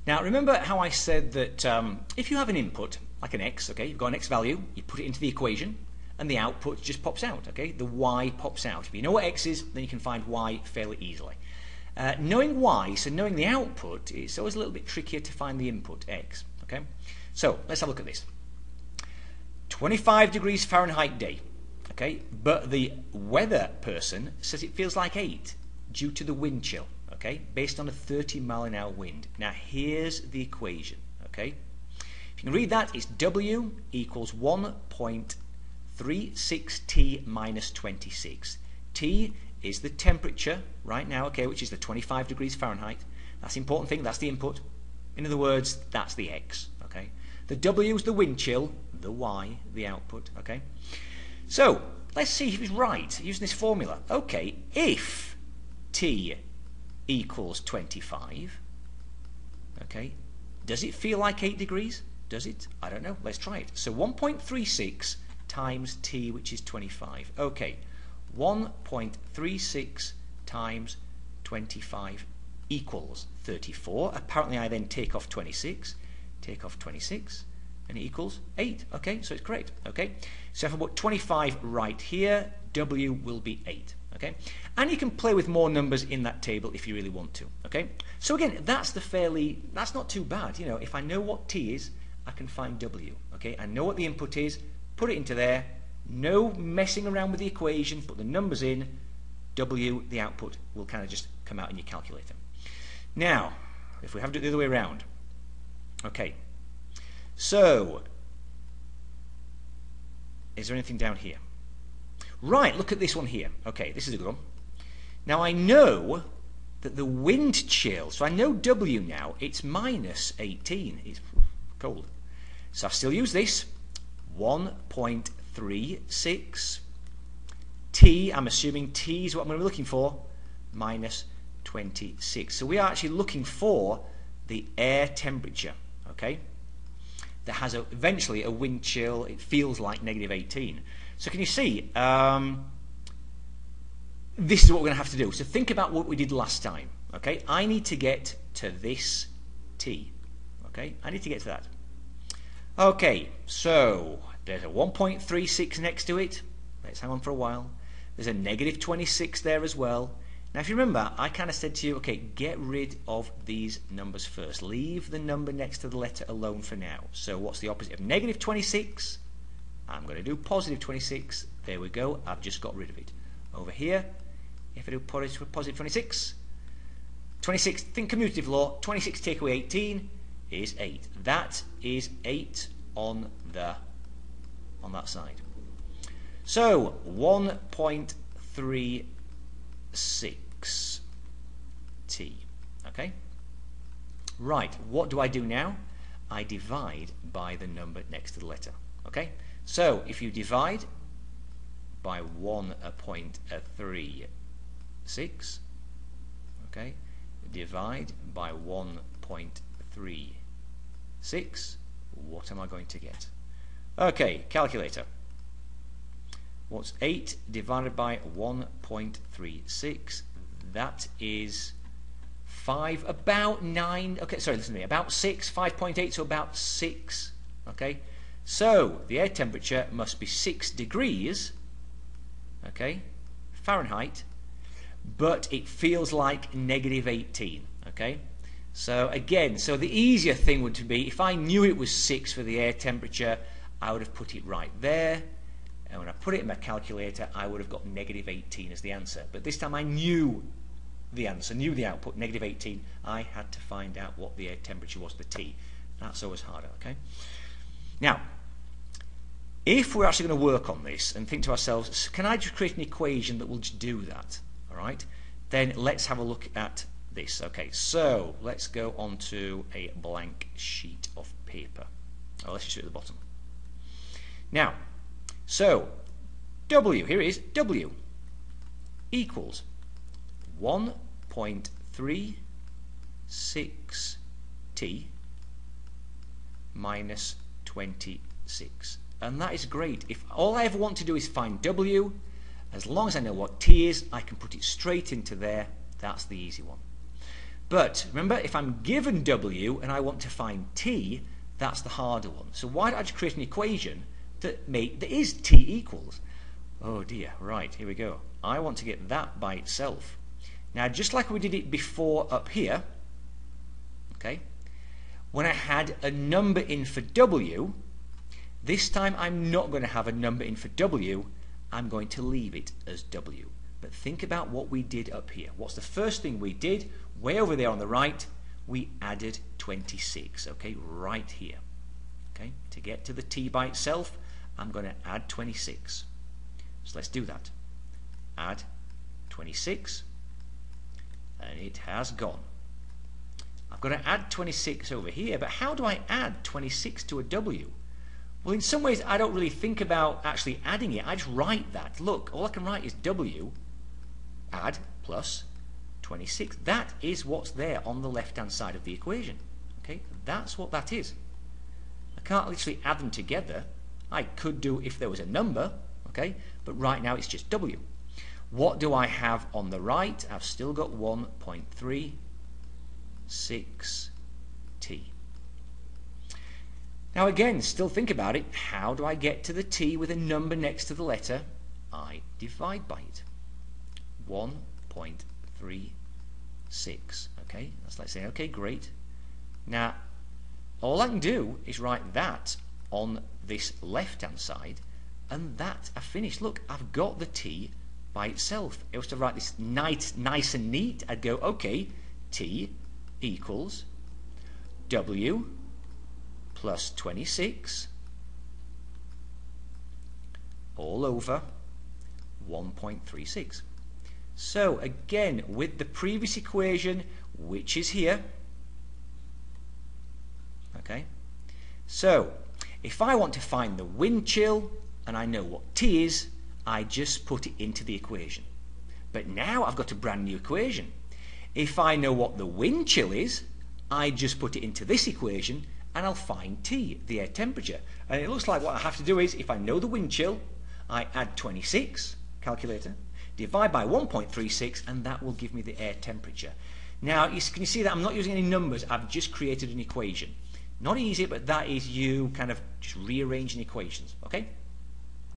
Now remember how I said that if you have an input, like an x, okay, you've got an x value, you put it into the equation, and the output just pops out, okay? The y pops out. If you know what x is, then you can find y fairly easily. Knowing y, so knowing the output, it's always a little bit trickier to find the input, x, okay? So let's have a look at this. 25 degrees Fahrenheit day, okay? But the weather person says it feels like 8 due to the wind chill, okay? Based on a 30-mile-an-hour wind. Now here's the equation, okay? If you can read that, it's W equals 1.36T minus 26. T is the temperature right now, okay, which is the 25 degrees Fahrenheit. That's the important thing, that's the input. In other words, that's the X, okay? The W is the wind chill, the Y, the output, okay? So, let's see if it's right using this formula. Okay, if T equals 25, okay, does it feel like 8 degrees? Does it? I don't know. Let's try it. So 1.36 times T, which is 25. Okay, 1.36 times 25 equals 34. Apparently I then take off 26, and it equals 8. Okay, so it's correct. Okay, so if I put 25 right here, W will be 8. Okay, and you can play with more numbers in that table if you really want to. Okay, so again, that's not too bad. You know, if I know what T is, I can find W. Okay, I know what the input is, put it into there, no messing around with the equation, put the numbers in, W, the output, will kind of just come out in your calculator. Now, if we have to do it the other way around, okay, so, is there anything down here? Right, look at this one here. Okay, this is a good one. Now I know that the wind chill, so I know W now, it's minus 18. It's cold. So I still use this. 1.36 T, I'm assuming T is what I'm going to be looking for, minus 26. So we are actually looking for the air temperature, okay? That has eventually a wind chill, it feels like negative 18. So can you see, this is what we're going to have to do. So think about what we did last time, okay? I need to get to this T, okay? I need to get to that. Okay, so there's a 1.36 next to it. Let's hang on for a while. There's a negative 26 there as well. Now if you remember, I kind of said to you, okay, get rid of these numbers first. Leave the number next to the letter alone for now. So what's the opposite of negative 26? I'm going to do positive 26. There we go. I've just got rid of it. Over here, if I do positive 26, 26, think commutative law, 26 take away 18 is 8. That is 8 on that side. So 1.36 T. Okay? Right, what do I do now? I divide by the number next to the letter. Okay? So if you divide by 1.36, okay, divide by 1.36, what am I going to get? Okay, calculator. What's 8 divided by 1.36? That is 5, about 9, okay, sorry, listen to me, about 6, 5.8, so about 6, okay? So the air temperature must be 6 degrees, okay, Fahrenheit, but it feels like negative 18, okay? So again, so the easier thing would be, if I knew it was 6 for the air temperature, I would have put it right there, and when I put it in my calculator, I would have got negative 18 as the answer. But this time I knew the answer, knew the output, negative 18. I had to find out what the air temperature was, the T. That's always harder, okay? Now, if we're actually going to work on this and think to ourselves, can I just create an equation that will just do that? All right, then let's have a look at this. Okay, so let's go on to a blank sheet of paper. Oh, let's just do it at the bottom. Now, so W, here it is, W equals 1.36 T minus 26. And that is great. If all I ever want to do is find W, as long as I know what T is, I can put it straight into there. That's the easy one. But remember, if I'm given W and I want to find T, that's the harder one. So why don't I just create an equation that is T equals? Oh dear, right, here we go. I want to get that by itself. Now, just like we did it before up here, okay, when I had a number in for W, this time I'm not going to have a number in for W, I'm going to leave it as W. But think about what we did up here. What's the first thing we did? Way over there on the right, we added 26, okay, right here. Okay, to get to the T by itself, I'm going to add 26. So let's do that. Add 26, and it has gone. I've got to add 26 over here, but how do I add 26 to a W? Well, in some ways, I don't really think about actually adding it. I just write that. Look, all I can write is W, add, plus 26. That is what's there on the left-hand side of the equation. Okay, that's what that is. I can't literally add them together. I could do if there was a number, okay, but right now it's just W. What do I have on the right? I've still got 1.36T. Now again, still think about it. How do I get to the T with a number next to the letter? I divide by it. 1.36. Okay, that's like saying, okay, great. Now, all I can do is write that on this left-hand side, and that I've finished. Look, I've got the T by itself. If I was to write this nice and neat, I'd go, okay, T equals W plus 26 all over 1.36. So again, with the previous equation, which is here, okay, so if I want to find the wind chill and I know what T is, I just put it into the equation. But now I've got a brand new equation. If I know what the wind chill is, I just put it into this equation and I'll find T, the air temperature. And it looks like what I have to do is, if I know the wind chill, I add 26, calculator, divide by 1.36, and that will give me the air temperature. Now, can you see that I'm not using any numbers, I've just created an equation. Not easy, but that is you kind of just rearranging equations, okay?